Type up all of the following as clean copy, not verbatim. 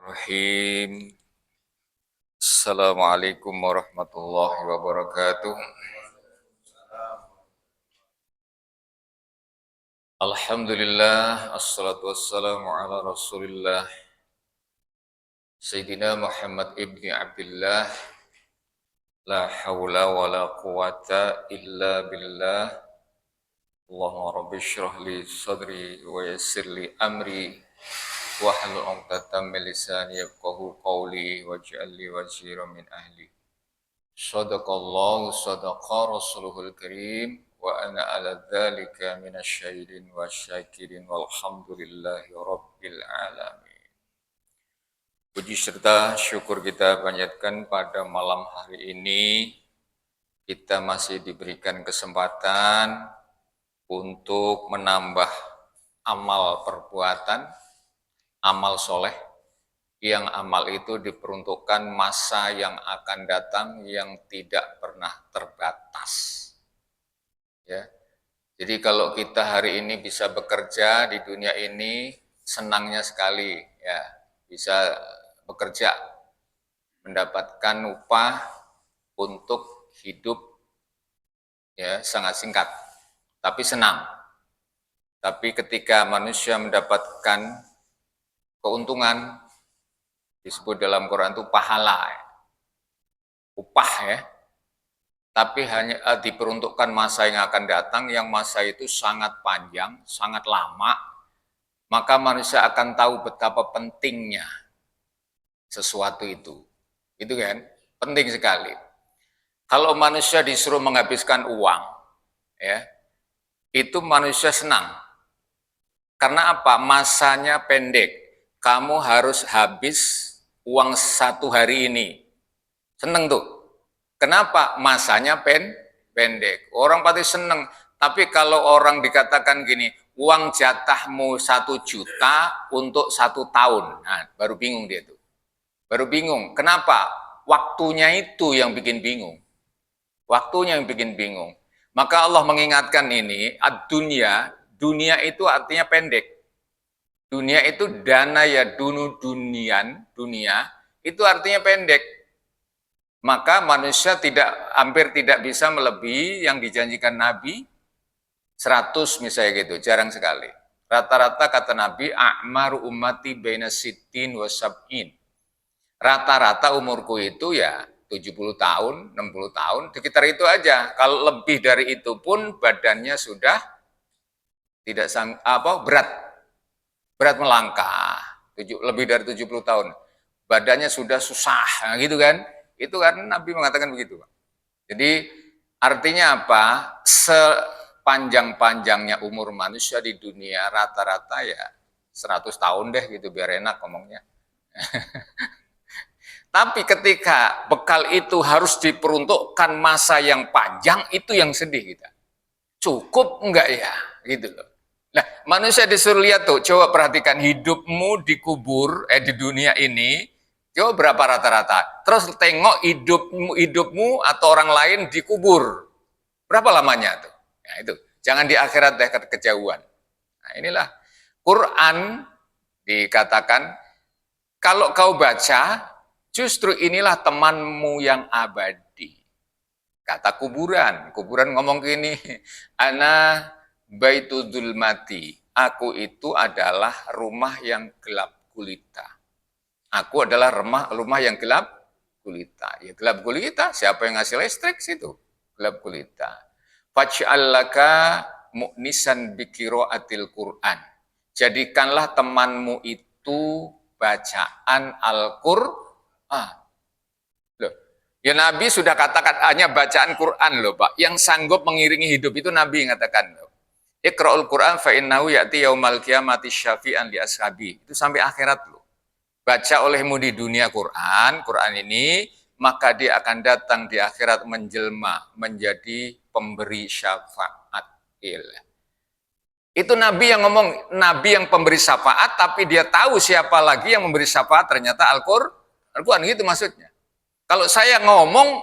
Bismillahirrahmanirrahim. Assalamualaikum warahmatullahi wabarakatuh. Alhamdulillah, assalatu wassalamu ala rasulillah Sayyidina Muhammad ibni Abdullah. La hawla wa la quwata illa billah. Allahumma rabbi syrah li sadri wa yassir li amri wahlul 'uqdatam min lisani yafqahu qawli waj'al li waziran min ahli. Sadaqallahu sadaqa rasuluhul karim wa ana ala dzalika minasyahidin wasyakirin walhamdulillahi rabbil alamin. Puji serta syukur kita panjatkan pada malam hari ini kita masih diberikan kesempatan untuk menambah amal perbuatan, amal soleh, yang amal itu diperuntukkan masa yang akan datang yang tidak pernah terbatas. Ya. Jadi kalau kita hari ini bisa bekerja di dunia ini, senangnya sekali, ya, bisa bekerja, mendapatkan upah untuk hidup, ya, sangat singkat, tapi senang. Tapi ketika manusia mendapatkan keuntungan, disebut dalam Quran itu pahala, upah, ya. Tapi hanya diperuntukkan masa yang akan datang, yang masa itu sangat panjang, sangat lama, maka manusia akan tahu betapa pentingnya sesuatu itu. Itu kan, penting sekali. Kalau manusia disuruh menghabiskan uang, ya, itu manusia senang. Karena apa? Masanya pendek. Kamu harus habis uang satu hari ini. Seneng tuh. Kenapa? Masanya pendek. Orang pasti seneng. Tapi kalau orang dikatakan gini, uang jatahmu 1 juta untuk 1 tahun. Nah, baru bingung dia tuh. Baru bingung. Kenapa? Waktunya itu yang bikin bingung. Waktunya yang bikin bingung. Maka Allah mengingatkan ini, ad-dunya, dunia itu artinya pendek. Dunia itu dana ya dunian, dunia, itu artinya pendek. Maka manusia hampir tidak bisa melebihi yang dijanjikan Nabi 100 misalnya gitu, jarang sekali. Rata-rata kata Nabi, a'maru ummati baina sittin wa sab'in. Rata-rata umurku itu ya 70 tahun, 60 tahun, sekitar itu aja. Kalau lebih dari itu pun badannya sudah tidak berat melangkah. Lebih dari 70 tahun. Badannya sudah susah, gitu kan? Itu karena Nabi mengatakan begitu. Jadi artinya apa? Sepanjang-panjangnya umur manusia di dunia rata-rata ya 100 tahun deh gitu, biar enak ngomongnya. Tapi ketika bekal itu harus diperuntukkan masa yang panjang, itu yang sedih kita. Cukup enggak ya? Gitu loh. Nah, manusia disuruh lihat tuh, coba perhatikan hidupmu dikubur, di dunia ini, coba berapa rata-rata. Terus tengok hidupmu atau orang lain dikubur. Berapa lamanya tuh? Nah, itu. Jangan di akhirat deh kejauhan. Nah, inilah Quran dikatakan, kalau kau baca, justru inilah temanmu yang abadi. Kata kuburan. Kuburan ngomong gini, ana baitu dzulmati. Aku itu adalah rumah yang gelap gulita. Aku adalah rumah yang gelap gulita. Ya gelap gulita, siapa yang ngasih listrik situ? Gelap gulita. Faj'allaka mu'nisan biqiraatil Qur'an. Jadikanlah temanmu itu bacaan Al-Qur'an. Loh, ya Nabi sudah katakan hanya bacaan Quran loh Pak. Yang sanggup mengiringi hidup itu Nabi yang katakan loh. Iqra'ul Quran fa innahu ya'ti yaumal qiyamati syafi'an li ashabi. Itu sampai akhirat loh. Baca olehmu di dunia Quran ini, maka dia akan datang di akhirat menjelma menjadi pemberi syafaat. Itu Nabi yang ngomong, Nabi yang pemberi syafaat, tapi dia tahu siapa lagi yang memberi syafaat, ternyata Al-Quran, gitu maksudnya. Kalau saya ngomong,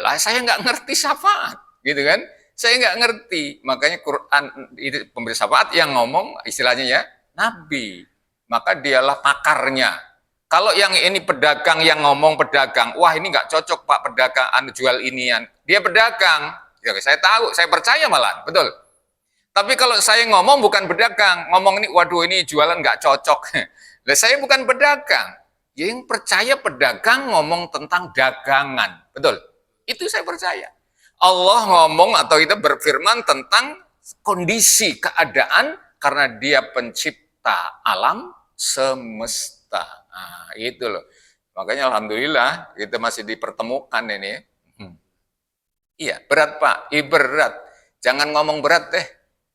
lah saya nggak ngerti syafaat, gitu kan? Saya nggak ngerti, makanya Quran itu pemberi syafaat yang ngomong istilahnya ya Nabi, maka dialah pakarnya. Kalau yang ini pedagang yang ngomong pedagang, wah ini nggak cocok Pak pedagang, jual inian. Dia pedagang, ya saya tahu, saya percaya malah, betul. Tapi kalau saya ngomong bukan pedagang, ngomong ini, waduh ini jualan nggak cocok. Lah saya bukan pedagang. Yang percaya pedagang ngomong tentang dagangan, betul. Itu saya percaya. Allah ngomong atau itu berfirman tentang kondisi keadaan karena dia pencipta alam semesta. Nah, itu loh. Makanya alhamdulillah kita masih dipertemukan ini. Iya, berat Pak. Berat. Jangan ngomong berat deh.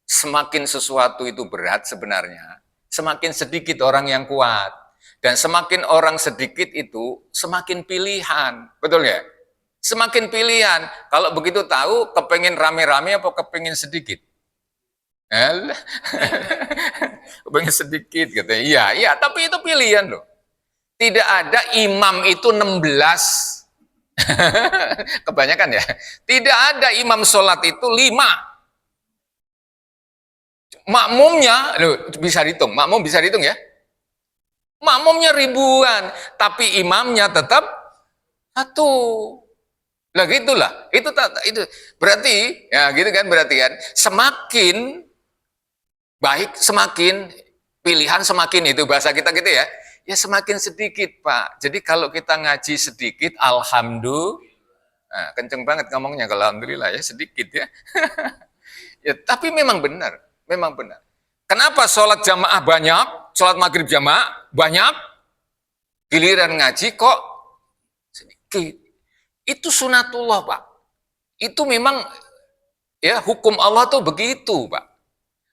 Semakin sesuatu itu berat sebenarnya, semakin sedikit orang yang kuat. Dan semakin orang sedikit itu, semakin pilihan. Betul ya? Semakin pilihan. Kalau begitu tahu, kepengen rame-rame apa kepengen sedikit? Kepengen sedikit gitu. Iya, iya, tapi itu pilihan loh. Tidak ada imam itu 16. Kebanyakan ya. Tidak ada imam sholat itu 5. Makmumnya, loh, bisa dihitung. Makmum bisa dihitung ya. Makmumnya ribuan, tapi imamnya tetap satu. Lah gitulah. Itu berarti ya gitu kan, berarti kan semakin baik, semakin pilihan semakin, itu bahasa kita gitu ya. Ya semakin sedikit, Pak. Jadi kalau kita ngaji sedikit, alhamdulillah. Nah, kenceng banget ngomongnya kalau alhamdulillah ya, sedikit ya. Ya, tapi memang benar, memang benar. Kenapa sholat jamaah banyak, sholat maghrib jamaah banyak, giliran ngaji kok sedikit? Itu sunatullah, Pak. Itu memang ya hukum Allah tuh begitu, Pak.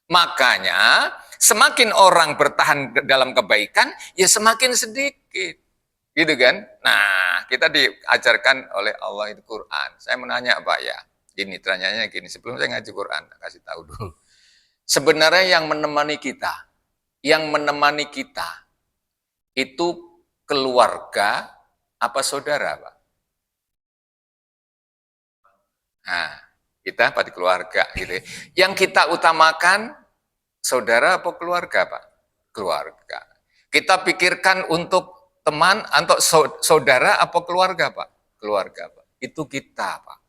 Makanya semakin orang bertahan dalam kebaikan, ya semakin sedikit. Gitu kan? Nah, kita diajarkan oleh Allah itu Quran. Saya menanya Pak ya, gini, tanyanya gini, sebelum saya ngaji Quran, kasih tahu dulu. Sebenarnya yang menemani kita itu keluarga apa saudara, Pak? Nah, kita pada keluarga gitu ya. Yang kita utamakan saudara apa keluarga, Pak? Keluarga. Kita pikirkan untuk teman, untuk saudara apa keluarga, Pak? Keluarga, Pak. Itu kita, Pak.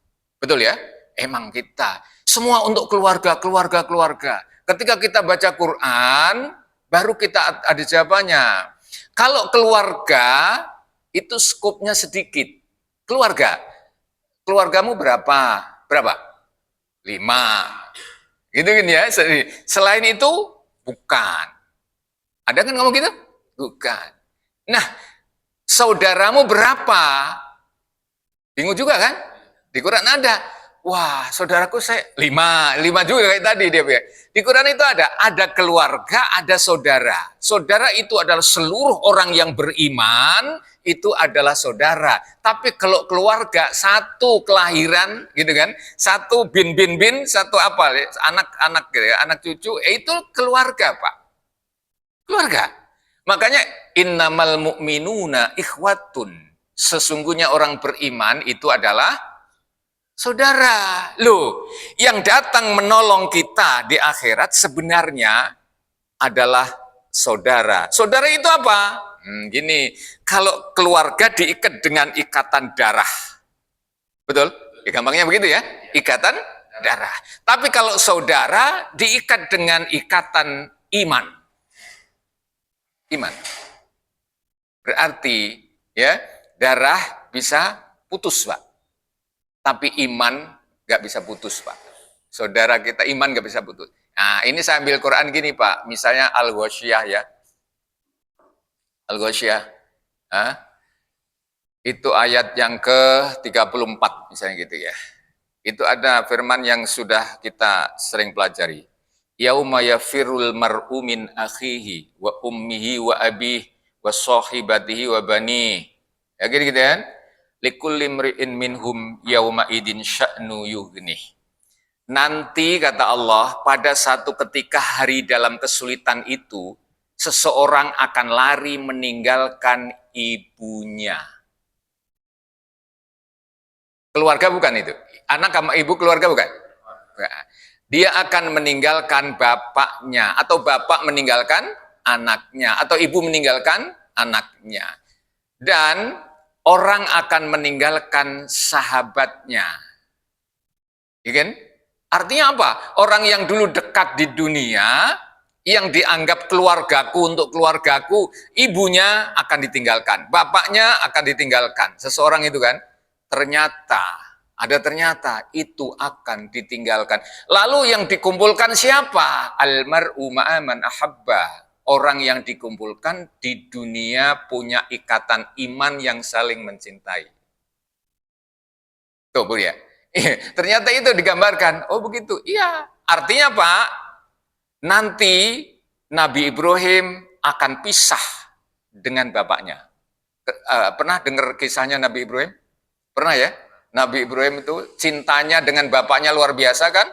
Betul ya? Emang kita. Semua untuk keluarga, keluarga, keluarga. Ketika kita baca Quran, baru kita ada jawabannya. Kalau keluarga, itu skupnya sedikit. Keluarga. Keluargamu berapa? Berapa? 5. Gitu kan ya. Selain itu, bukan. Ada kan ngomong gitu? Bukan. Nah, saudaramu berapa? Bingung juga kan? Di Quran ada. Wah, saudaraku saya 5 juga kayak tadi dia. Di Quran itu ada keluarga, ada saudara. Saudara itu adalah seluruh orang yang beriman, itu adalah saudara. Tapi kalau keluarga, satu kelahiran gitu kan, satu bin, satu apa, anak-anak gitu ya, anak cucu, itu keluarga, Pak. Keluarga. Makanya innamal mu'minuna ikhwatun. Sesungguhnya orang beriman itu adalah saudara. Loh, yang datang menolong kita di akhirat sebenarnya adalah saudara. Saudara itu apa? Gini, kalau keluarga diikat dengan ikatan darah. Betul? Ya, gampangnya begitu ya, ikatan darah. Tapi kalau saudara diikat dengan ikatan iman. Iman. Berarti ya, darah bisa putus, Pak. Tapi iman nggak bisa putus, Pak. Saudara kita iman nggak bisa putus. Nah, ini saya ambil Quran gini, Pak. Misalnya Al-Ghasyiyah ya. Al-Ghasyiyah. Itu ayat yang ke-34 misalnya gitu ya. Itu ada firman yang sudah kita sering pelajari. Yauma yafirul mar'u min akhihi wa ummihi wa abihi wa sahibatihi wa bani. Ya gitu kan? Likulli mri'in minhum yauma idin sya'nu yughnih. Nanti kata Allah, pada satu ketika hari dalam kesulitan itu, seseorang akan lari meninggalkan ibunya. Keluarga bukan itu. Anak sama ibu keluarga bukan? Dia akan meninggalkan bapaknya, atau bapak meninggalkan anaknya, atau ibu meninggalkan anaknya. Dan orang akan meninggalkan sahabatnya. Ya kan? Artinya apa? Orang yang dulu dekat di dunia, yang dianggap keluargaku untuk keluargaku, ibunya akan ditinggalkan, bapaknya akan ditinggalkan. Seseorang itu kan, ternyata itu akan ditinggalkan. Lalu yang dikumpulkan siapa? Almar'u ma'a man ahabba. Orang yang dikumpulkan di dunia punya ikatan iman yang saling mencintai. Tuh, Bu ya. Ternyata itu digambarkan. Oh begitu. Iya. Artinya Pak, nanti Nabi Ibrahim akan pisah dengan bapaknya. Pernah dengar kisahnya Nabi Ibrahim? Pernah ya? Nabi Ibrahim itu cintanya dengan bapaknya luar biasa kan?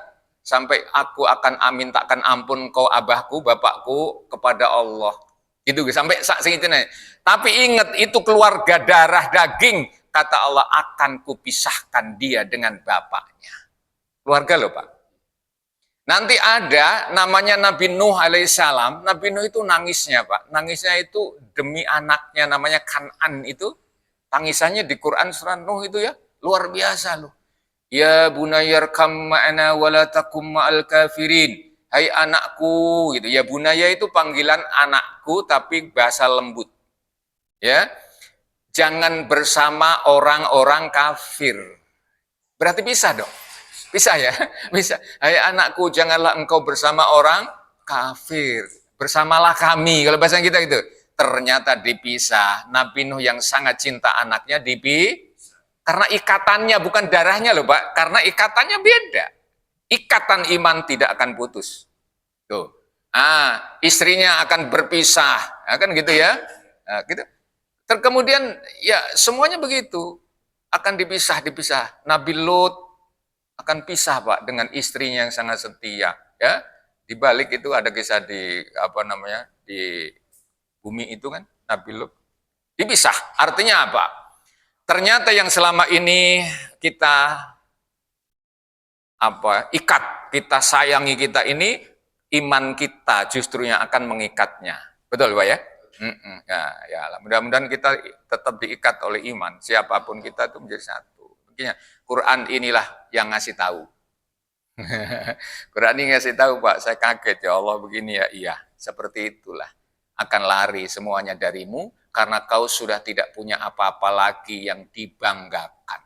Sampai aku akan mintakan ampun kau abahku, bapakku kepada Allah. Itu sampai segitunya. Tapi ingat itu keluarga darah daging. Kata Allah akan kupisahkan dia dengan bapaknya. Keluarga loh Pak. Nanti ada namanya Nabi Nuh alaihissalam. Nabi Nuh itu nangisnya Pak. Nangisnya itu demi anaknya namanya Kan'an itu. Tangisannya di Quran surah Nuh itu ya. Luar biasa loh. Ya bunayyarkam ma'ana walatakum ma'al kafirin. Hai anakku gitu. Ya bunaya itu panggilan anakku tapi bahasa lembut. Ya. Jangan bersama orang-orang kafir. Berarti bisa dong. Bisa ya? Bisa. Hai anakku, janganlah engkau bersama orang kafir. Bersamalah kami. Kalau bahasa kita gitu. Ternyata dipisah. Nabi Nuh yang sangat cinta anaknya dipisah. Karena ikatannya bukan darahnya loh Pak. Karena ikatannya beda. Ikatan iman tidak akan putus. Tuh. Istrinya akan berpisah. Kan gitu ya. Nah, gitu. Kemudian ya semuanya begitu. Akan dipisah. Nabi Lut akan pisah Pak dengan istrinya yang sangat setia. Ya. Di balik itu ada kisah di di bumi itu kan Nabi Lut dipisah. Artinya apa? Ternyata yang selama ini kita ikat, kita sayangi kita ini, iman kita justru yang akan mengikatnya. Betul Pak ya? Ya, mudah-mudahan kita tetap diikat oleh iman. Siapapun kita itu menjadi satu. Makanya Quran inilah yang ngasih tahu. Quran ini ngasih tahu Pak, saya kaget ya Allah begini ya. Iya, seperti itulah. Akan lari semuanya darimu, karena kau sudah tidak punya apa-apa lagi yang dibanggakan.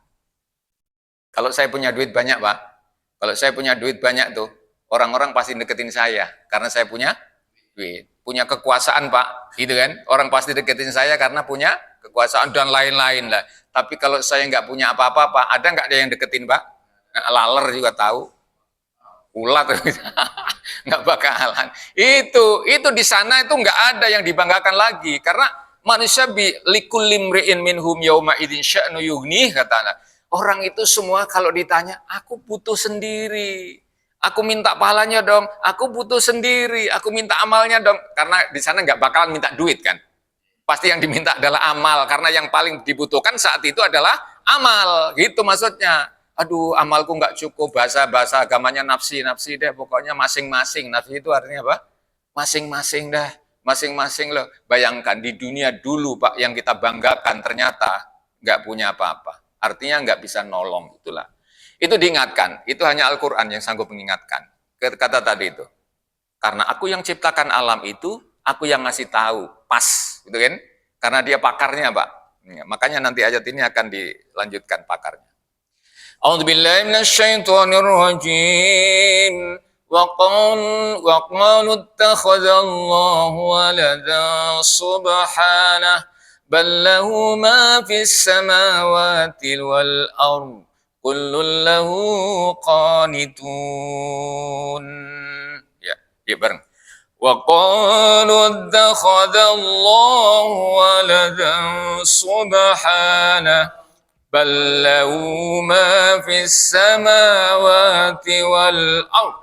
Kalau saya punya duit banyak Pak, kalau saya punya duit banyak tuh, orang-orang pasti deketin saya, karena saya punya duit. Punya kekuasaan Pak, gitu kan, orang pasti deketin saya karena punya kekuasaan dan lain-lain lah. Tapi kalau saya nggak punya apa-apa Pak, ada nggak ada yang deketin Pak? Laler juga tahu. Ulat nggak bakalan. Itu di sana itu nggak ada yang dibanggakan lagi karena manusia likulli imri'in minhum yauma idzin sya'nu yughnih katanya. Orang itu semua kalau ditanya, aku butuh sendiri. Aku minta pahalanya dong, aku butuh sendiri, aku minta amalnya dong. Karena di sana nggak bakalan minta duit kan. Pasti yang diminta adalah amal karena yang paling dibutuhkan saat itu adalah amal. Gitu maksudnya. Aduh, amalku nggak cukup, bahasa agamanya nafsi deh, pokoknya masing-masing. Nafsi itu artinya apa? Masing-masing dah, masing-masing loh. Bayangkan di dunia dulu Pak, yang kita banggakan ternyata nggak punya apa-apa. Artinya nggak bisa nolong, itulah. Itu diingatkan, itu hanya Al-Quran yang sanggup mengingatkan. Kata tadi itu. Karena aku yang ciptakan alam itu, aku yang ngasih tahu, pas, gitu kan? Karena dia pakarnya Pak. Makanya nanti ayat ini akan dilanjutkan pakarnya. أعوذ بالله من الشيطان الرجيم وقالوا اتخذ الله ولدا سبحانه بل له ما في السماوات والأرض كل له قانتون ya bareng وقالوا اتخذ الله ولدا سبحانه بل له ما في السماوات والأرض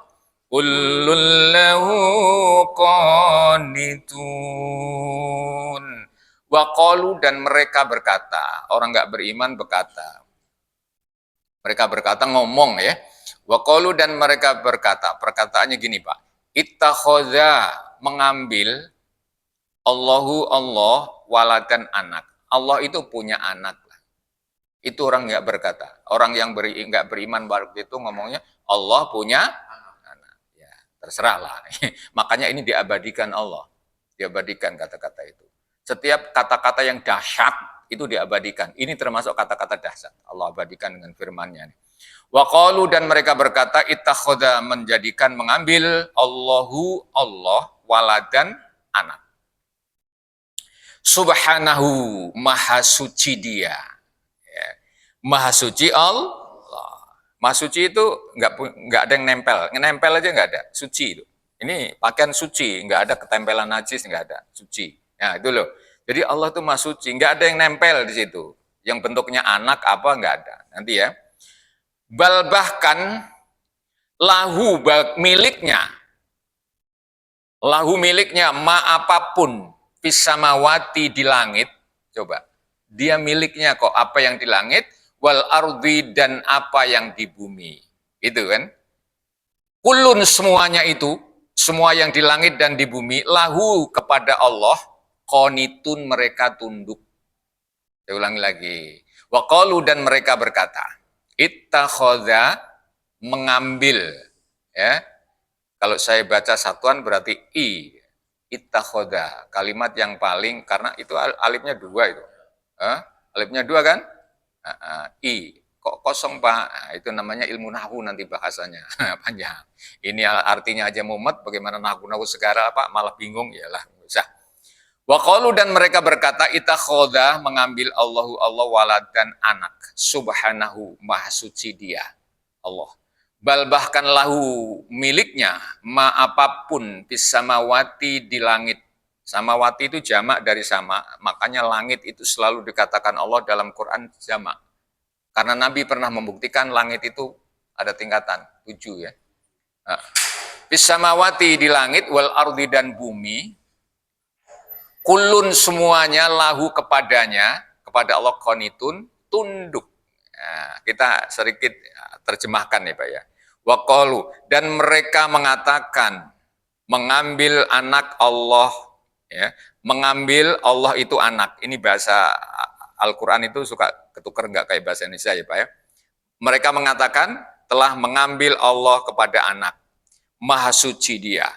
كل له قانتون. Waqalu dan mereka berkata, orang nggak beriman berkata. Mereka berkata ngomong ya. Waqalu dan mereka berkata, perkataannya gini Pak. Ittakhadha mengambil Allahu Allah waladan anak. Allah itu punya anak. Itu orang nggak berkata. Orang yang nggak beriman waktu itu ngomongnya Allah punya anak. Ya, terserah lah. Makanya ini diabadikan Allah. Diabadikan kata-kata itu. Setiap kata-kata yang dahsyat itu diabadikan. Ini termasuk kata-kata dahsyat. Allah abadikan dengan firman-Nya. Wa qalu, dan mereka berkata, ittakhadha, menjadikan, mengambil Allahu, Allah, waladan, anak. Subhanahu, maha suci dia. Ya. Maha suci Allah. Maha suci itu nggak ada yang nempel. Nempel aja nggak ada. Suci itu. Ini pakaian suci, nggak ada ketempelan najis, nggak ada. Suci. Ya, itu loh. Jadi Allah itu maha suci, nggak ada yang nempel di situ. Yang bentuknya anak apa nggak ada. Nanti ya. Bal bahkan lahu miliknya ma apapun pisamawati di langit, coba dia miliknya kok apa yang di langit, wal ardi, dan apa yang di bumi, itu kan, kulun, semuanya itu, semua yang di langit dan di bumi, lahu, kepada Allah, qanitun, mereka tunduk. Saya ulangi lagi, wa qalu, dan mereka berkata, ittakhadha, mengambil, ya. Kalau saya baca satuan berarti i, ittakhadha, kalimat yang paling, karena itu alifnya dua itu. Alifnya dua kan? I, kok kosong Pak? Nah, itu namanya ilmu nahwu nanti bahasanya. Panjang. Ini artinya aja mumet, bagaimana nahwu segala Pak, malah bingung, yalah, usah. Wa qalu, dan mereka berkata, ittakhadha, mengambil Allahu, Allah, walad, dan anak. Subhanahu, maha suci dia, Allah. Bal bahkan lahu, miliknya, ma apapun, bisamawati, di langit. Samawati itu jamak dari sama, makanya langit itu selalu dikatakan Allah dalam Quran jamak. Karena Nabi pernah membuktikan langit itu ada tingkatan, 7 ya. Bisamawati, di langit, wal ardi, dan bumi, kulun, semuanya, lahu, kepadanya, kepada Allah, qanitun, tunduk. Nah, kita sedikit terjemahkan ya Pak ya. Wa qalu, dan mereka mengatakan, mengambil anak Allah, ya, mengambil Allah itu anak. Ini bahasa Al-Quran itu suka ketukar nggak kayak bahasa Indonesia ya Pak ya. Mereka mengatakan telah mengambil Allah kepada anak. Maha suci dia.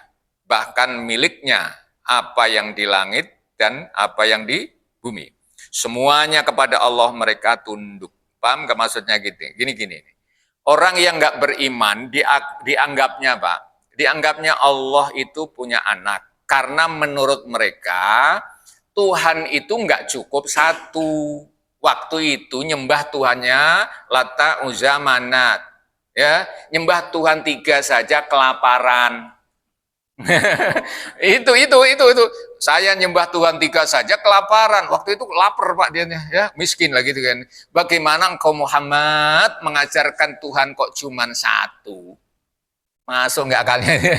Bahkan miliknya apa yang di langit dan apa yang di bumi. Semuanya kepada Allah mereka tunduk. Paham nggak maksudnya gitu? Gini. Orang yang nggak beriman dianggapnya Pak, dianggapnya Allah itu punya anak. Karena menurut mereka Tuhan itu nggak cukup satu. Waktu itu nyembah Tuhannya Lata, Uzza, Manat. Ya, nyembah Tuhan 3 saja kelaparan. itu saya nyembah Tuhan 3 saja kelaparan. Waktu itu lapar Pak dia, ya, miskin lah gitu kan. Bagaimana engkau Muhammad mengajarkan Tuhan kok cuman 1? Masuk nggak kalian?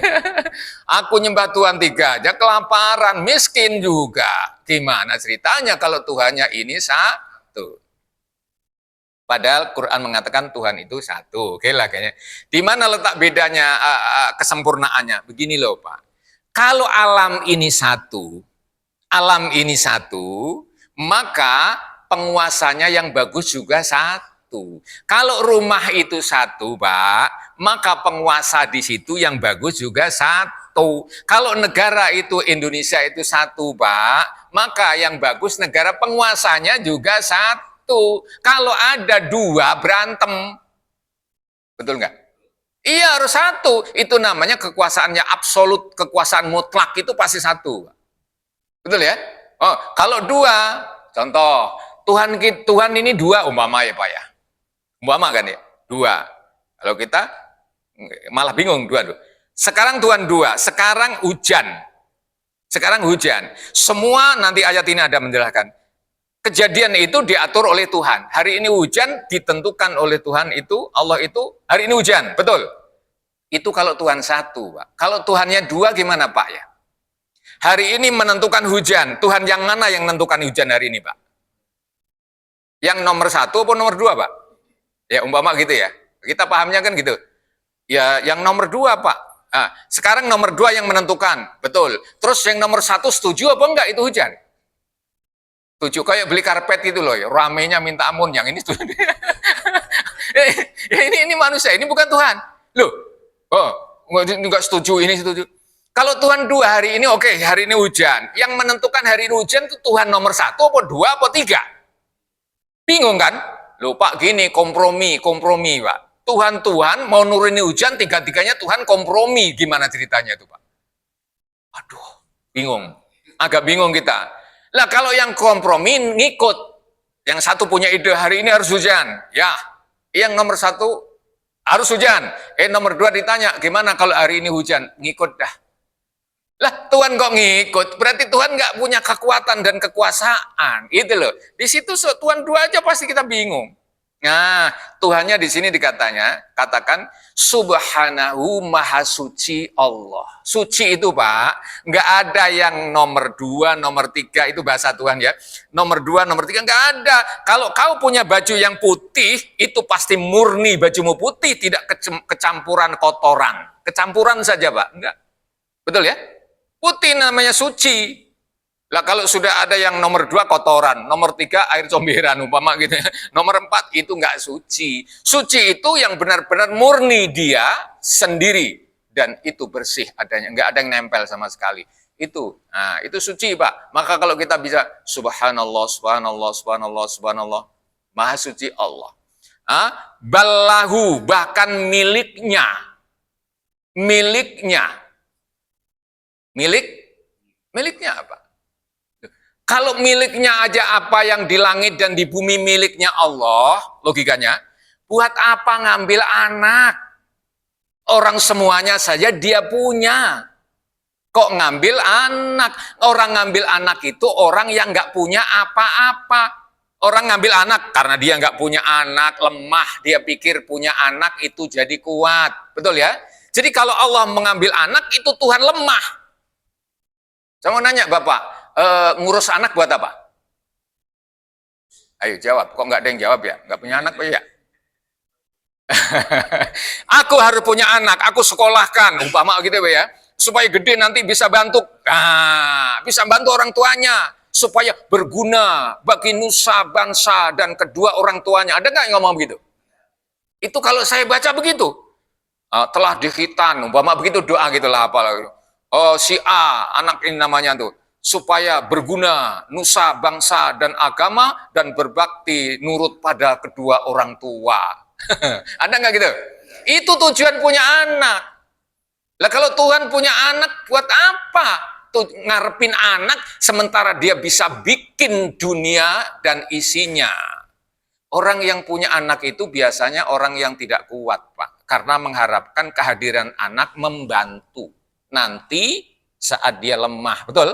Aku nyembah Tuhan 3 aja kelaparan, miskin juga. Gimana ceritanya kalau Tuhannya ini 1? Padahal Quran mengatakan Tuhan itu 1. Oke lah kayaknya. Di mana letak bedanya, kesempurnaannya? Begini loh Pak. Kalau alam ini 1, maka penguasanya yang bagus juga 1. Kalau rumah itu 1 Pak, maka penguasa di situ yang bagus juga 1. Kalau negara itu Indonesia itu 1 Pak, maka yang bagus negara penguasanya juga 1. Kalau ada 2 berantem, betul nggak? Iya harus 1. Itu namanya kekuasaannya absolut, kekuasaan mutlak itu pasti 1. Betul ya? Oh, kalau 2, contoh Tuhan ini 2 umpama ya Pak ya. Umpama kan ya, 2. Kalau kita malah bingung 2. Sekarang Tuhan 2, sekarang hujan. Semua nanti ayat ini ada menjelaskan. Kejadian itu diatur oleh Tuhan. Hari ini hujan ditentukan oleh Tuhan itu, Allah itu hari ini hujan, betul? Itu kalau Tuhan 1 Pak. Kalau Tuhannya 2 gimana Pak ya? Hari ini menentukan hujan, Tuhan yang mana yang menentukan hujan hari ini Pak? Yang nomor 1 atau nomor 2 Pak? Ya umpama gitu ya. Kita pahamnya kan gitu. Ya yang nomor 2 Pak. Nah, sekarang nomor 2 yang menentukan, betul. Terus yang nomor 1 setuju apa enggak itu hujan? Setuju, kayak beli karpet itu loh, ya. Ramenya minta ampun, yang ini setuju. ini manusia, ini bukan Tuhan. Loh, oh, nggak setuju, ini setuju. Kalau Tuhan dua hari ini, oke, hari ini hujan. Yang menentukan hari ini hujan itu Tuhan nomor satu, apa dua, apa tiga? Bingung kan? Loh Pak, gini, kompromi, Pak. Tuhan mau nurunin hujan, tiga-tiganya Tuhan kompromi. Gimana ceritanya itu Pak? Aduh, bingung. Agak bingung kita. Lah kalau yang kompromi ngikut, yang satu punya ide hari ini harus hujan, ya. Yang nomor satu harus hujan. Nomor dua ditanya, gimana kalau hari ini hujan? Ngikut dah. Lah Tuhan kok ngikut? Berarti Tuhan nggak punya kekuatan dan kekuasaan, gitu loh. Di situ Tuhan dua aja pasti kita bingung. Nah, Tuhannya di sini katakan Subhanahu Maha Suci Allah. Suci itu Pak, nggak ada yang nomor dua, nomor tiga, itu bahasa Tuhan ya. Nomor dua, nomor tiga, nggak ada. Kalau kau punya baju yang putih, itu pasti murni bajumu putih, tidak kecampuran kotoran. Kecampuran saja Pak, enggak. Betul ya? Putih namanya suci. Lah kalau sudah ada yang nomor dua kotoran, nomor tiga air comberan umpama gitu ya. Nomor empat itu nggak suci. Suci itu yang benar-benar murni dia sendiri dan itu bersih adanya, nggak ada yang nempel sama sekali. Itu suci Pak. Maka kalau kita bisa subhanallah, subhanallah, subhanallah, subhanallah, maha suci Allah. Ballahu, bahkan miliknya, miliknya apa? Kalau miliknya aja apa yang di langit dan di bumi miliknya Allah, logikanya, buat apa ngambil anak? Orang semuanya saja dia punya. Kok ngambil anak? Orang ngambil anak itu orang yang nggak punya apa-apa. Orang ngambil anak karena dia nggak punya anak, lemah. Dia pikir punya anak itu jadi kuat. Betul ya? Jadi kalau Allah mengambil anak, itu Tuhan lemah. Saya mau nanya Bapak, ngurus anak buat apa? Ayo jawab, kok nggak ada yang jawab ya? Nggak punya anak Pak ya? Aku harus punya anak, aku sekolahkan, umpama gitu ya, supaya gede nanti bisa bantu, bisa bantu orang tuanya, supaya berguna bagi nusa bangsa dan kedua orang tuanya. Ada nggak yang ngomong begitu? Itu kalau saya baca begitu, telah dikhitan, umpama begitu doa gitulah apalah. Oh si A, anak ini namanya tuh, supaya berguna nusa bangsa dan agama dan berbakti nurut pada kedua orang tua. Ada nggak gitu? Itu tujuan punya anak. Lah kalau Tuhan punya anak buat apa? Tuh ngarepin anak sementara dia bisa bikin dunia dan isinya. Orang yang punya anak itu biasanya orang yang tidak kuat, Pak, karena mengharapkan kehadiran anak membantu nanti saat dia lemah, betul?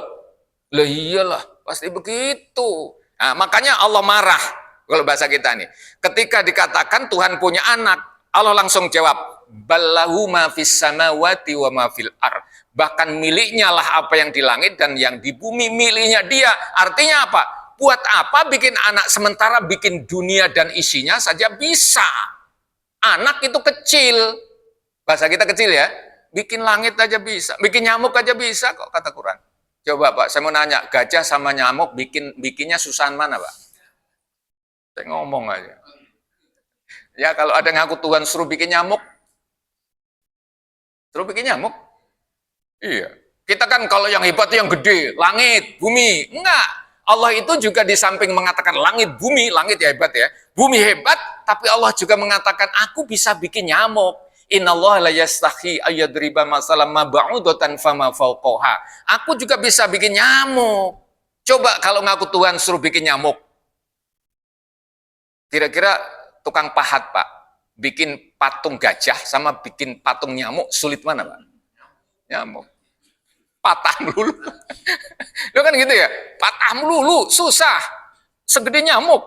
Lah iyalah, pasti begitu. Nah, makanya Allah marah kalau bahasa kita nih. Ketika dikatakan Tuhan punya anak, Allah langsung jawab, ballahu ma fis samawati wa ma fil ar. Bahkan miliknya lah apa yang di langit dan yang di bumi miliknya dia. Artinya apa? Buat apa bikin anak sementara bikin dunia dan isinya saja bisa. Anak itu kecil. Bahasa kita kecil ya. Bikin langit aja bisa, bikin nyamuk aja bisa kok kata Quran. Coba Pak, saya mau nanya, gajah sama nyamuk bikinnya susahan mana Pak? Saya ngomong aja. Ya kalau ada ngaku Tuhan suruh bikin nyamuk, Iya. Kita kan kalau yang hebat itu yang gede, langit, bumi. Enggak. Allah itu juga di samping mengatakan langit, bumi, langit ya hebat ya. Bumi hebat, tapi Allah juga mengatakan aku bisa bikin nyamuk. Innallaha la yastahi ayyadriba masalam ma ba'udatan fama fawqaha. Aku juga bisa bikin nyamuk. Coba kalau ngaku Tuhan suruh bikin nyamuk. Kira-kira tukang pahat, Pak, bikin patung gajah sama bikin patung nyamuk sulit mana, Pak? Nyamuk. Patah melulu. Lo kan gitu ya? Patah melulu, susah. Segede nyamuk.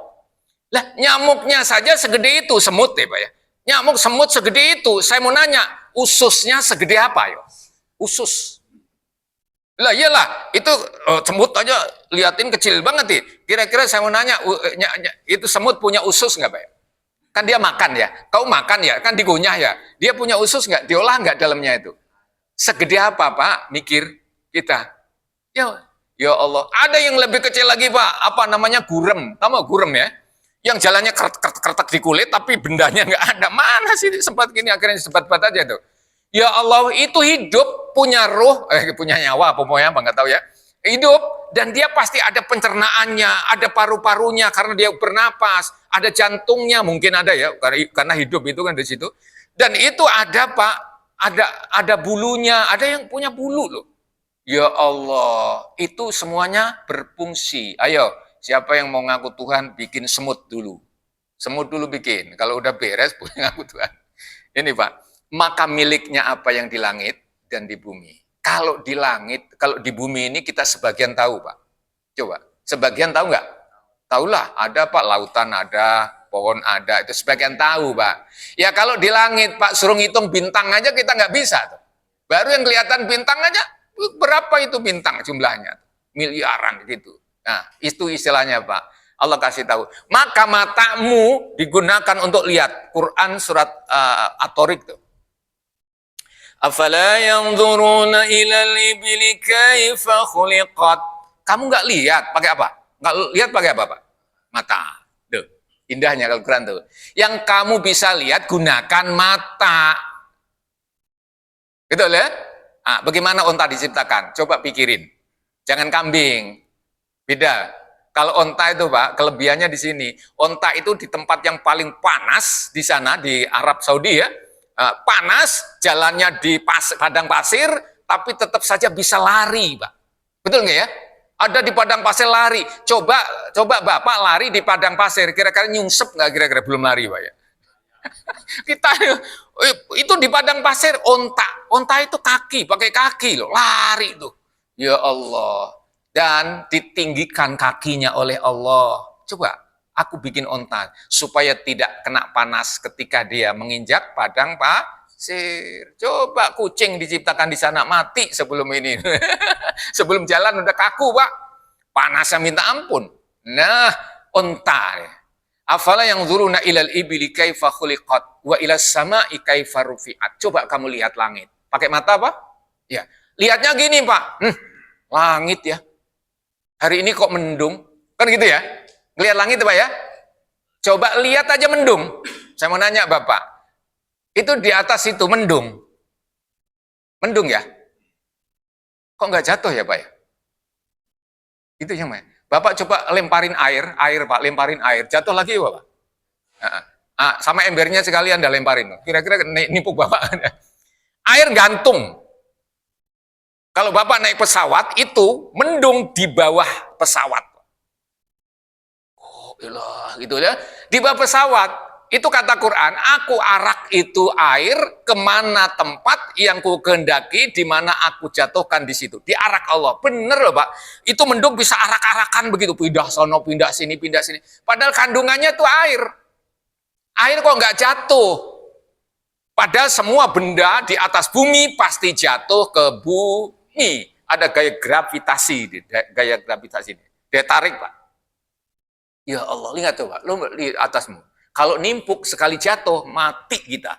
Lah, nyamuknya saja segede itu, semut ya, Pak ya. Nyamuk semut segede itu, saya mau nanya, ususnya segede apa yo? Usus. Lah iyalah, itu semut aja liatin kecil banget nih. Kira-kira saya mau nanya, itu semut punya usus nggak Pak? Kan dia makan ya, kau makan ya, kan digunyah ya. Dia punya usus nggak? Diolah nggak dalamnya itu? Segede apa Pak? Mikir kita. Ya Allah, ada yang lebih kecil lagi Pak, apa namanya gurem, tahu gurem ya? Yang jalannya kertek di kulit tapi bendanya nggak ada. Mana sih sempat gini akhirnya sempat aja tuh. Ya Allah, itu hidup, punya ruh, punya nyawa, pokoknya apa nggak tahu ya. Hidup dan dia pasti ada pencernaannya, ada paru-parunya karena dia bernapas, ada jantungnya mungkin ada ya karena hidup itu kan di situ. Dan itu ada Pak, ada bulunya, ada yang punya bulu loh. Ya Allah, itu semuanya berfungsi. Ayo, siapa yang mau ngaku Tuhan, bikin semut dulu. Semut dulu bikin. Kalau udah beres, boleh ngaku Tuhan. Ini Pak, maka miliknya apa yang di langit dan di bumi. Kalau di langit, kalau di bumi ini kita sebagian tahu Pak. Coba, sebagian tahu nggak? Tahulah, ada Pak, lautan ada, pohon ada, itu sebagian tahu Pak. Ya kalau di langit Pak, suruh ngitung bintang aja kita nggak bisa. Baru yang kelihatan bintang aja, berapa itu bintang jumlahnya? Miliaran gitu. Nah, itu istilahnya Pak. Allah kasih tahu. Maka matamu digunakan untuk lihat. Quran surat At-Tariq tuh. Afala yanzuruna ilal ibli kaifa khuliqat. Kamu nggak lihat pakai apa? Nggak lihat pakai apa, Pak? Mata. Tuh. Indahnya Al-Quran tuh. Yang kamu bisa lihat gunakan mata. Gitu ya? Nah, bagaimana onta diciptakan? Coba pikirin. Jangan kambing. Beda. Kalau onta itu Pak, kelebihannya di sini. Onta itu di tempat yang paling panas di sana, di Arab Saudi ya. Panas, jalannya di padang pasir, tapi tetap saja bisa lari Pak. Betul nggak ya? Ada di padang pasir lari. Coba Bapak lari di padang pasir, kira-kira nyungsep nggak kira-kira? Belum lari Pak ya? Kita itu di padang pasir onta itu kaki, pakai kaki loh, lari tuh. Ya Allah. Dan ditinggikan kakinya oleh Allah. Coba aku bikin onta supaya tidak kena panas ketika dia menginjak padang pasir. Coba kucing diciptakan di sana mati sebelum ini. Sebelum jalan udah kaku, Pak. Panasnya minta ampun. Nah, onta ya. Afala yang zuruna ilal ibili kaifa khuliqat wa ilas sama'i kaifa rufi'at. Coba kamu lihat langit. Pakai mata apa? Ya. Lihatnya gini, Pak. Langit ya. Hari ini kok mendung? Kan gitu ya? Lihat langit, Pak ya? Coba lihat aja mendung. Saya mau nanya, Bapak. Itu di atas itu mendung. Mendung ya? Kok nggak jatuh ya, Pak ya? Itu yang mana? Bapak coba lemparin air Pak, lemparin air, jatuh lagi Bapak. Sama embernya sekalian dah lemparin. Kira-kira nipu Bapak. Air gantung. Kalau Bapak naik pesawat itu mendung di bawah pesawat. Oh, ilah, gitu ya. Di bawah pesawat itu kata Quran, aku arak itu air kemana tempat yang ku kehendaki, di mana aku jatuhkan di situ. Diarak Allah. Bener loh Pak. Itu mendung bisa arak-arakan begitu. Pindah sono, pindah sini, pindah sini. Padahal kandungannya itu air. Air kok nggak jatuh. Padahal semua benda di atas bumi pasti jatuh ke bumi. Ada gaya gravitasi. Gaya gravitasi ini. Dia tarik Pak. Ya Allah, lihat tuh Pak. Lo di atasmu. Kalau nimpuk sekali jatuh, mati kita.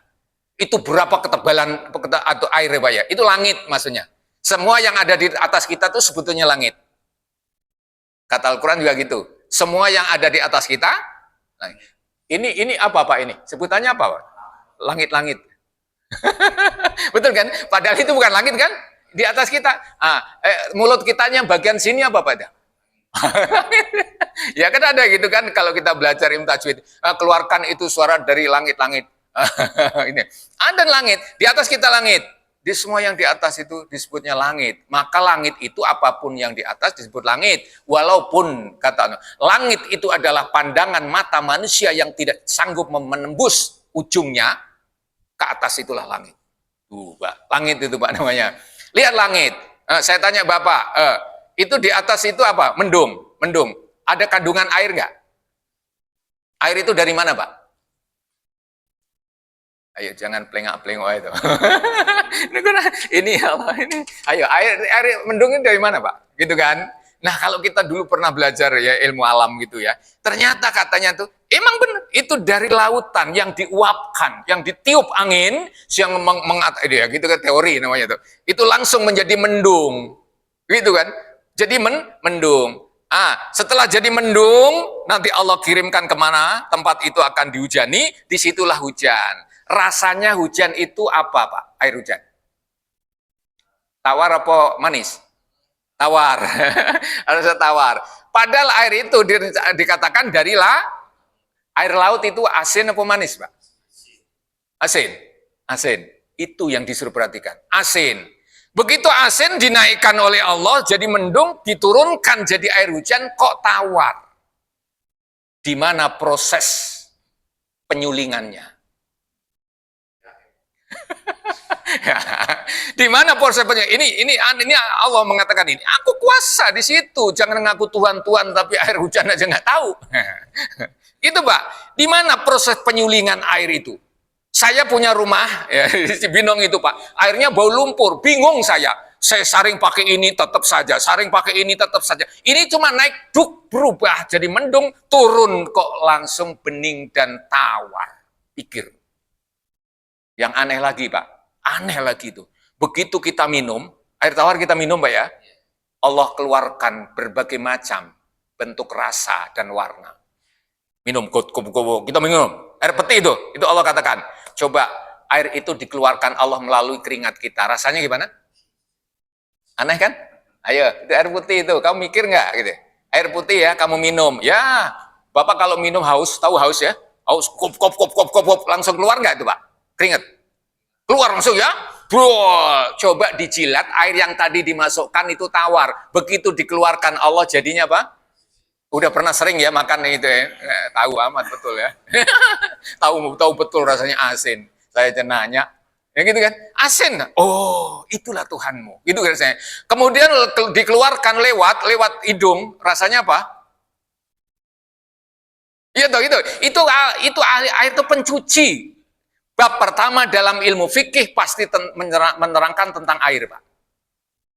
Itu berapa ketebalan atau air ya Pak ya? Itu langit maksudnya. Semua yang ada di atas kita itu sebetulnya langit. Kata Al-Quran juga gitu. Semua yang ada di atas kita, ini apa Pak ini? Sebutannya apa Pak? Langit-langit. Betul kan? Padahal itu bukan langit kan? Di atas kita. Mulut kitanya bagian sini apa Pak? Ya kan ada gitu kan kalau kita belajar ilmu tajwid, keluarkan itu suara dari langit-langit. Ini ada langit, di atas kita langit. Di semua yang di atas itu disebutnya langit. Maka langit itu apapun yang di atas disebut langit. Walaupun kata langit itu adalah pandangan mata manusia yang tidak sanggup menembus ujungnya, ke atas itulah langit. Tuh, Pak. Langit itu Pak namanya. Lihat langit. Saya tanya Bapak, itu di atas itu apa? Mendung. Ada kandungan air nggak? Air itu dari mana, Pak? Ayo jangan pelengak-pelengok itu. Ini apa ini? Ayo air mendung ini dari mana, Pak? Gitu kan? Nah, kalau kita dulu pernah belajar ya ilmu alam gitu ya. Ternyata katanya tuh emang benar itu dari lautan yang diuapkan, yang ditiup angin, yang ya gitu kan teori namanya tuh. Itu langsung menjadi mendung. Gitu kan? Jadi mendung. Setelah jadi mendung, nanti Allah kirimkan kemana? Tempat itu akan dihujani, disitulah hujan. Rasanya hujan itu apa, Pak? Air hujan. Tawar apa manis? Tawar. Harusnya tawar. Padahal air itu dikatakan dari air laut itu asin apa manis, Pak? Asin. Asin. Itu yang disuruh perhatikan. Asin. Begitu asin dinaikkan oleh Allah jadi mendung, diturunkan jadi air hujan, kok tawar. Di mana proses penyulingannya? Di mana proses penyulingan? Ini Allah mengatakan ini. Aku kuasa di situ. Jangan ngaku Tuhan tapi air hujan aja nggak tahu. Itu Pak. Di mana proses penyulingan air itu? Saya punya rumah, ya, di Cibinong itu Pak, airnya bau lumpur, bingung saya saring pakai ini tetap saja, saring pakai ini tetap saja. Ini cuma naik, duk, berubah, jadi mendung, turun kok langsung bening dan tawar. Pikir. Yang aneh lagi Pak, aneh lagi itu. Begitu kita minum, air tawar kita minum Pak ya, Allah keluarkan berbagai macam bentuk rasa dan warna. Minum, kita minum, air putih itu Allah katakan. Coba air itu dikeluarkan Allah melalui keringat kita. Rasanya gimana? Aneh kan? Ayo, itu air putih itu. Kamu mikir nggak gitu? Air putih ya, kamu minum. Ya, Bapak kalau minum haus, tahu haus ya? Haus, kop, langsung keluar nggak itu Pak? Keringat. Keluar langsung ya? Bro, coba dijilat, air yang tadi dimasukkan itu tawar. Begitu dikeluarkan Allah jadinya apa? Udah pernah sering ya makan itu ya, tahu amat betul ya. tahu betul rasanya asin. Saya nanya, ya gitu kan, asin. Oh, itulah Tuhanmu. Gitu kan saya. Kemudian dikeluarkan lewat hidung, rasanya apa? Iya toh, itu air itu pencuci. Bab pertama dalam ilmu fikih pasti menerangkan tentang air, Pak.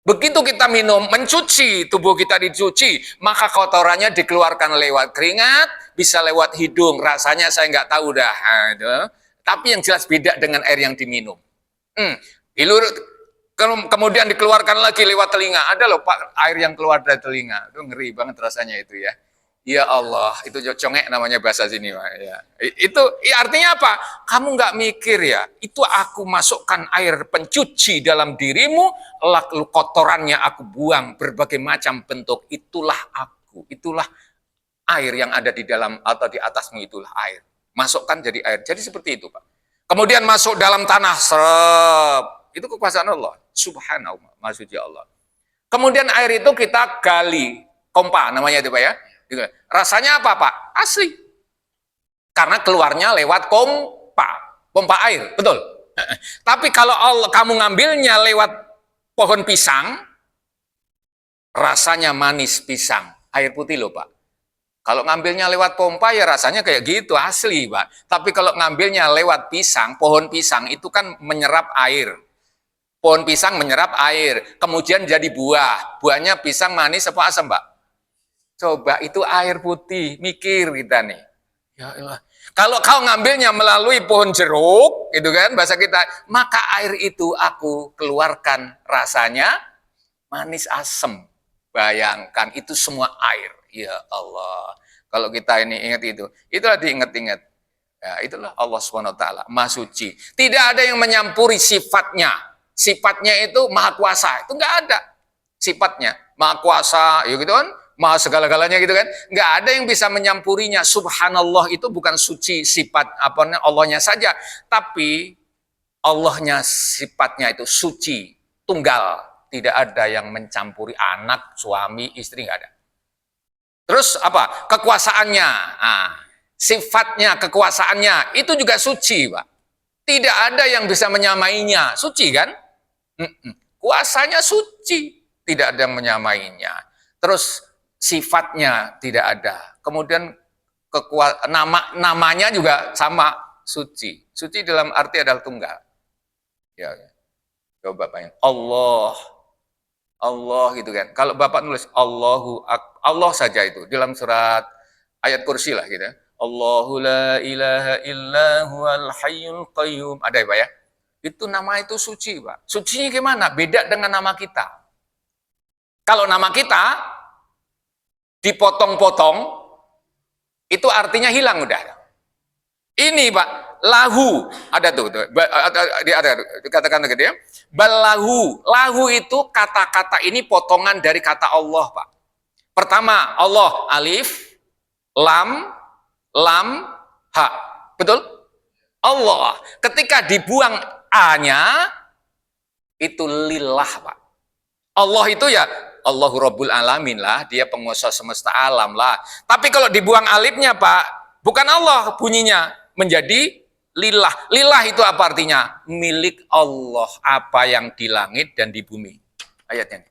Begitu kita minum, mencuci, tubuh kita dicuci, maka kotorannya dikeluarkan lewat keringat, bisa lewat hidung, rasanya saya nggak tahu dah. Tapi yang jelas beda dengan air yang diminum. Kemudian dikeluarkan lagi lewat telinga. Ada loh Pak, air yang keluar dari telinga. Itu ngeri banget rasanya itu ya. Ya Allah, itu congek namanya bahasa sini Pak. Ya. Itu artinya apa? Kamu nggak mikir ya, itu aku masukkan air pencuci dalam dirimu, lalu kotorannya aku buang berbagai macam bentuk. Itulah aku, itulah air yang ada di dalam atau di atasmu, itulah air. Masukkan jadi air. Jadi seperti itu Pak. Kemudian masuk dalam tanah, serep. Itu kekuasaan Allah. Subhanallah, Maha Suci Allah. Kemudian air itu kita gali, pompa namanya itu Pak ya. Rasanya apa Pak? Asli. Karena keluarnya lewat pompa air, betul. Tapi kalau kamu ngambilnya lewat pohon pisang, rasanya manis pisang. Air putih loh Pak. Kalau ngambilnya lewat pompa ya rasanya kayak gitu, asli Pak. Tapi kalau ngambilnya lewat pisang, pohon pisang itu kan menyerap air. Pohon pisang menyerap air, kemudian jadi buah. Buahnya pisang manis apa asam Pak? Coba itu air putih, mikir kita nih. Ya Allah. Kalau kau ngambilnya melalui pohon jeruk, gitu kan, bahasa kita, maka air itu aku keluarkan rasanya manis asam. Bayangkan itu semua air. Ya Allah. Kalau kita ini ingat itu, itulah diingat-ingat. Ya, itulah Allah SWT, Maha Suci. Tidak ada yang menyampuri sifatnya. Sifatnya itu Maha Kuasa. Itu enggak ada sifatnya. Maha Kuasa, ya gitu kan. Maha segala-galanya gitu kan. Nggak ada yang bisa menyampurinya. Subhanallah itu bukan suci sifat Allahnya saja. Tapi Allahnya sifatnya itu suci. Tunggal. Tidak ada yang mencampuri anak, suami, istri. Nggak ada. Terus apa? Kekuasaannya. Sifatnya, kekuasaannya. Itu juga suci Pak. Tidak ada yang bisa menyamainya. Suci kan? Kuasanya suci. Tidak ada yang menyamainya. Terus sifatnya tidak ada. Kemudian namanya juga sama, suci. Suci dalam arti adalah tunggal. Ya. Coba bayangin. Allah gitu kan. Kalau Bapak nulis Allah saja itu dalam surat ayat kursi lah gitu. Allahu la ilaha illa huwal hayyul qayyum. Ada ya Pak ya? Itu nama itu suci Pak. Sucinya gimana? Beda dengan nama kita. Kalau nama kita dipotong-potong, itu artinya hilang udah. Ini Pak, lahu ada tuh, ada dikatakan gitu ya. Balahu, lahu itu kata-kata ini potongan dari kata Allah Pak. Pertama Allah alif, lam, ha, betul? Allah. Ketika dibuang a-nya, itu lillah Pak. Allah itu ya Allahu Rabbul Alamin lah, dia penguasa semesta alam lah. Tapi kalau dibuang alifnya Pak, bukan Allah bunyinya, menjadi lillah. Lillah itu apa artinya? Milik Allah, apa yang di langit dan di bumi. Ayatnya.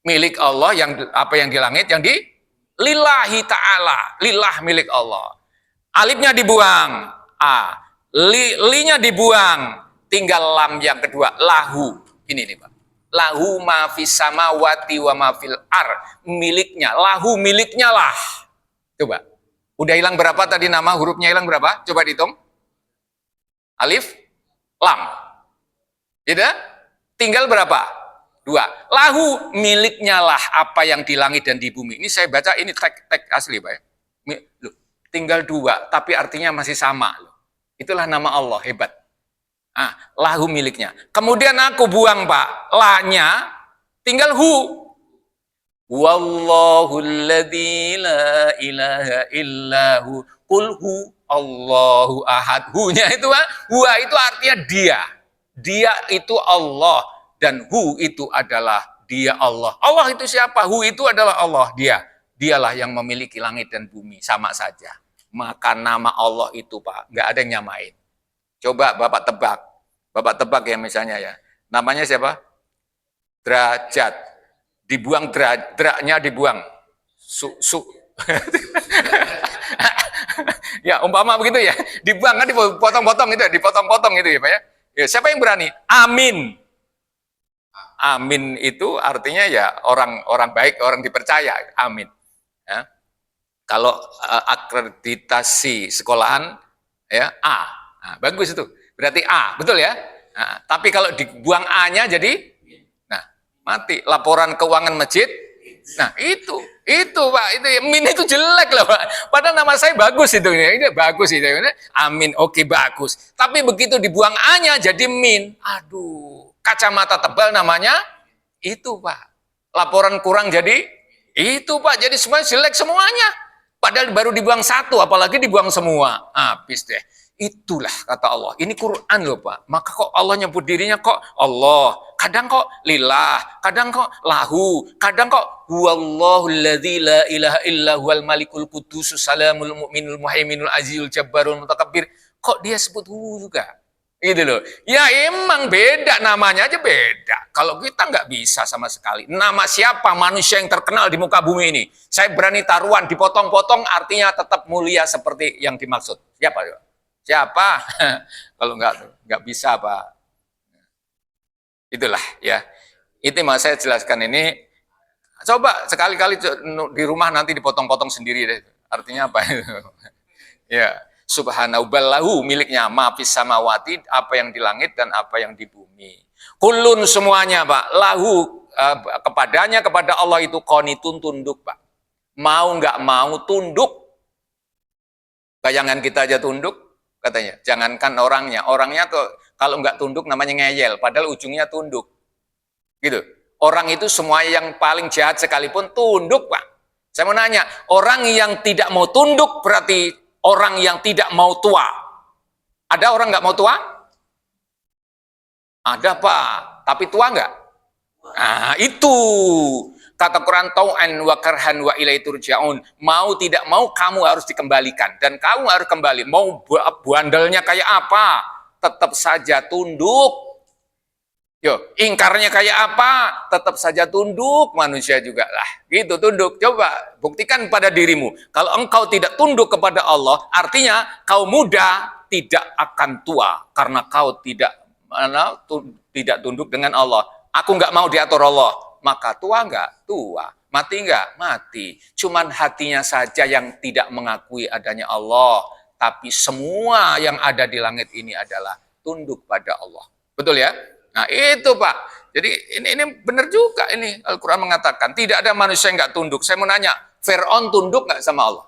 Milik Allah, yang apa yang di langit, yang di lillahi ta'ala. Lillah milik Allah. Alifnya dibuang, a. Li-nya dibuang, tinggal lam yang kedua, lahu. Ini nih Pak. Lahu ma fis samawati wa ma fil ar. Miliknya, lahu miliknya lah. Coba. Udah hilang berapa tadi nama, hurufnya hilang berapa? Coba dihitung. Alif, lam. Tidak? Tinggal berapa? 2. Lahu miliknya lah apa yang di langit dan di bumi. Ini saya baca, ini teks asli Pak ya. Loh, tinggal 2, tapi artinya masih sama. Itulah nama Allah, hebat. Lahu miliknya. Kemudian aku buang Pak, la-nya tinggal hu. Wallahu alladzi la ilaha illahu qul hu Allahu ahad. Hu-nya itu huwa itu artinya dia. Dia itu Allah dan hu itu adalah dia Allah. Allah itu siapa? Hu itu adalah Allah, dia. Dialah yang memiliki langit dan bumi, sama saja. Maka nama Allah itu Pak, nggak ada yang nyamain. Coba Bapak tebak. Bapak tebak ya misalnya ya. Namanya siapa? Derajat. Dibuang draknya dibuang. Ya, umpama begitu ya. Dibuang kan dipotong-potong itu, dipotong-potong itu ya, Pak ya. Ya, siapa yang berani? Amin. Amin itu artinya ya orang baik, orang dipercaya. Amin. Ya. Kalau akreditasi sekolahan ya A. Nah, bagus itu. Berarti A, betul ya? Nah, tapi kalau dibuang A-nya jadi mati. Laporan keuangan masjid. Nah, itu Pak, itu min itu jelek loh Pak. Padahal nama saya bagus itu. Ini bagus itu. Amin, oke bagus. Tapi begitu dibuang A-nya jadi min. Aduh, kacamata tebal namanya itu Pak. Laporan kurang jadi itu Pak. Jadi semuanya jelek semuanya. Padahal baru dibuang satu, apalagi dibuang semua. Habis deh. Itulah kata Allah. Ini Quran loh Pak. Maka kok Allah nyebut dirinya kok Allah. Kadang kok lillah. Kadang kok lahu. Kadang kok huwallahu alladzi la ilaha illa huwal malikul qudusus salamul mu'minul muhaiminul azizul jabbarul mutakabbir. Kok dia sebut hu juga? Gitu loh. Ya emang beda, namanya aja beda. Kalau kita nggak bisa sama sekali. Nama siapa manusia yang terkenal di muka bumi ini? Saya berani taruhan, dipotong-potong artinya tetap mulia seperti yang dimaksud. Siapa? Siapa? Kalau nggak bisa Pak. Itulah ya. Itu mau saya jelaskan ini. Coba sekali-kali di rumah nanti dipotong-potong sendiri deh. Artinya apa? Ya, subhanahu ballahu miliknya mafis samawati, apa yang di langit dan apa yang di bumi. Kulun semuanya Pak. Lahu kepadanya, kepada Allah itu qanitun, tunduk Pak. Mau nggak mau tunduk. Bayangan kita aja tunduk. Katanya, jangankan orangnya tuh kalau nggak tunduk namanya ngeyel, padahal ujungnya tunduk. Gitu. Orang itu semua yang paling jahat sekalipun tunduk, Pak. Saya mau nanya, orang yang tidak mau tunduk berarti orang yang tidak mau tua. Ada orang nggak mau tua? Ada, Pak. Tapi tua nggak? Nah, itu. Kata Quran, tau'an wa karhan wa ilaihi turja'un. Mau tidak mau kamu harus dikembalikan dan kamu harus kembali. Mau bandelnya kayak apa? Tetap saja tunduk. Yo, ingkarnya kayak apa? Tetap saja tunduk, manusia juga lah. Gitu, tunduk. Coba buktikan pada dirimu. Kalau engkau tidak tunduk kepada Allah, artinya kau muda tidak akan tua karena kau tidak tunduk dengan Allah. Aku nggak mau diatur Allah. Maka tua nggak? Tua. Mati nggak? Mati. Cuman hatinya saja yang tidak mengakui adanya Allah. Tapi semua yang ada di langit ini adalah tunduk pada Allah. Betul ya? Nah itu Pak. Jadi ini benar juga ini Al-Quran mengatakan tidak ada manusia yang nggak tunduk. Saya mau nanya, Fir'aun tunduk nggak sama Allah?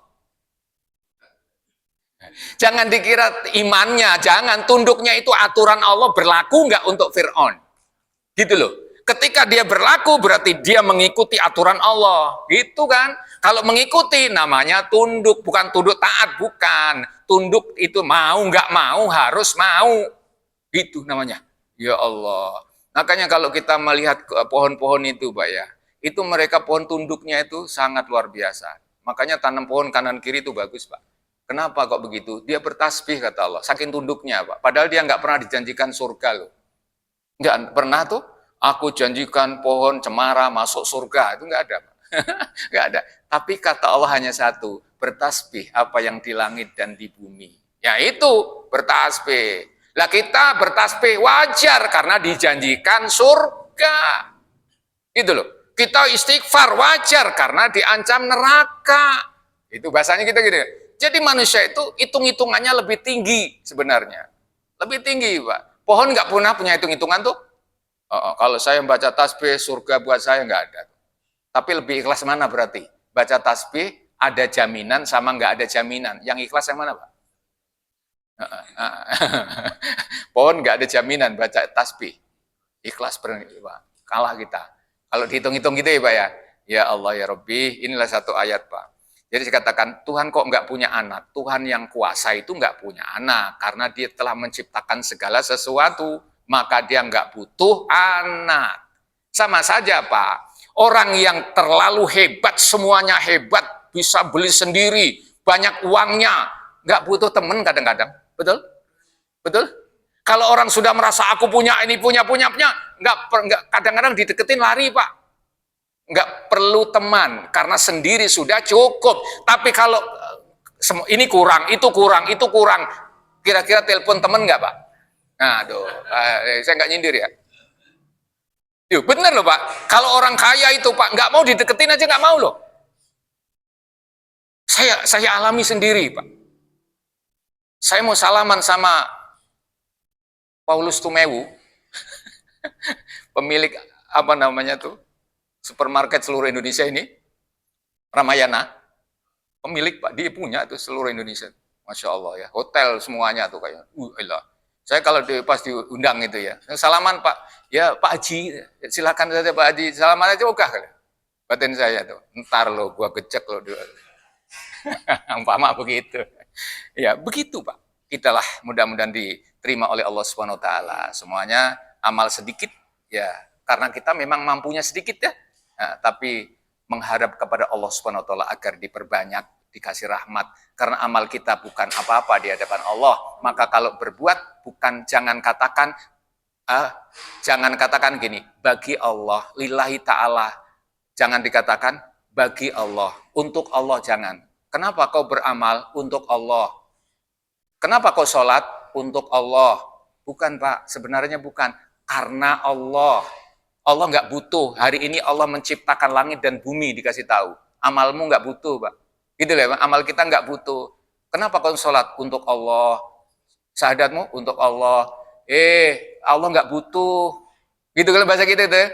Jangan dikira imannya, jangan tunduknya itu aturan Allah berlaku nggak untuk Fir'aun. Gitu loh. Ketika dia berlaku berarti dia mengikuti aturan Allah. Gitu kan? Kalau mengikuti namanya tunduk, bukan tunduk taat, bukan. Tunduk itu mau nggak mau harus mau. Gitu namanya. Ya Allah. Makanya kalau kita melihat pohon-pohon itu, Pak ya, itu mereka pohon tunduknya itu sangat luar biasa. Makanya tanam pohon kanan kiri itu bagus, Pak. Kenapa kok begitu? Dia bertasbih kata Allah, saking tunduknya, Pak. Padahal dia nggak pernah dijanjikan surga loh. Nggak pernah tuh, aku janjikan pohon cemara masuk surga. Itu nggak ada, Pak. Nggak ada. Tapi kata Allah hanya satu, bertasbih apa yang di langit dan di bumi. Ya itu, bertasbih. Lah kita bertasbih wajar karena dijanjikan surga. Gitu loh. Kita istighfar wajar karena diancam neraka. Itu bahasanya kita gitu. Jadi manusia itu hitung-hitungannya lebih tinggi sebenarnya. Lebih tinggi, Pak. Pohon nggak pernah punya hitung-hitungan tuh. Kalau saya membaca tasbih, surga buat saya nggak ada. Tapi lebih ikhlas mana berarti? Baca tasbih, ada jaminan sama nggak ada jaminan. Yang ikhlas yang mana, Pak? Pohon nggak ada jaminan baca tasbih. Ikhlas Pak. Kalah kita. Kalau dihitung-hitung gitu ya Pak ya. Ya Allah ya Rabbi, inilah satu ayat Pak. Jadi saya katakan, Tuhan kok nggak punya anak? Tuhan yang kuasa itu nggak punya anak. Karena dia telah menciptakan segala sesuatu. Maka dia nggak butuh anak. Sama saja Pak. Orang yang terlalu hebat, semuanya hebat. Bisa beli sendiri. Banyak uangnya. Nggak butuh teman kadang-kadang. Betul? Betul? Kalau orang sudah merasa aku punya ini, punya, nggak kadang-kadang dideketin lari, Pak. Nggak perlu teman, karena sendiri sudah cukup. Tapi kalau ini kurang, itu kurang, itu kurang, kira-kira telepon teman nggak, Pak? Nah, aduh, saya nggak nyindir ya. Yuk, bener loh, Pak. Kalau orang kaya itu, Pak, nggak mau dideketin aja nggak mau loh. Saya alami sendiri, Pak. Saya mau salaman sama Paulus Tumewu, pemilik apa namanya tuh supermarket seluruh Indonesia ini, Ramayana, pemilik Pak, dia punya tuh seluruh Indonesia, masya Allah ya, hotel semuanya tuh kayak, elah. Saya kalau pas diundang itu ya, salaman Pak, ya Pak Haji, silakan saja Pak Haji, salaman aja ogah kali, batin saya tuh, ntar lo, gua gecek lo dulu, umpama begitu. Ya, begitu Pak. Itulah mudah-mudahan diterima oleh Allah Subhanahu wa taala. Semuanya amal sedikit ya, karena kita memang mampunya sedikit ya. Nah, tapi mengharap kepada Allah Subhanahu wa taala agar diperbanyak, dikasih rahmat. Karena amal kita bukan apa-apa di hadapan Allah. Maka kalau berbuat jangan katakan gini, bagi Allah, lillahi ta'ala. Jangan dikatakan bagi Allah, untuk Allah jangan. Kenapa kau beramal untuk Allah? Kenapa kau sholat untuk Allah? Bukan Pak, sebenarnya bukan. Karena Allah. Allah nggak butuh. Hari ini Allah menciptakan langit dan bumi dikasih tahu. Amalmu nggak butuh Pak. Gitu loh Pak, amal kita nggak butuh. Kenapa kau sholat? Untuk Allah. Syahadatmu untuk Allah. Allah nggak butuh. Gitu kalau bahasa kita itu.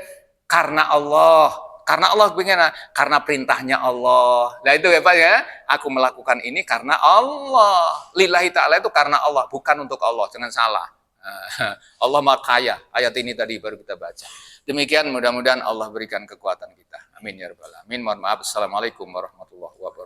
Karena Allah. Karena Allah pengen, karena perintahnya Allah. Nah itu ya Pak ya, aku melakukan ini karena Allah. Lillahi ta'ala itu karena Allah, bukan untuk Allah, jangan salah. Allah Maha Kaya, ayat ini tadi baru kita baca. Demikian mudah-mudahan Allah berikan kekuatan kita. Amin ya rabbal alamin. Mohon maaf. Assalamualaikum warahmatullahi wabarakatuh.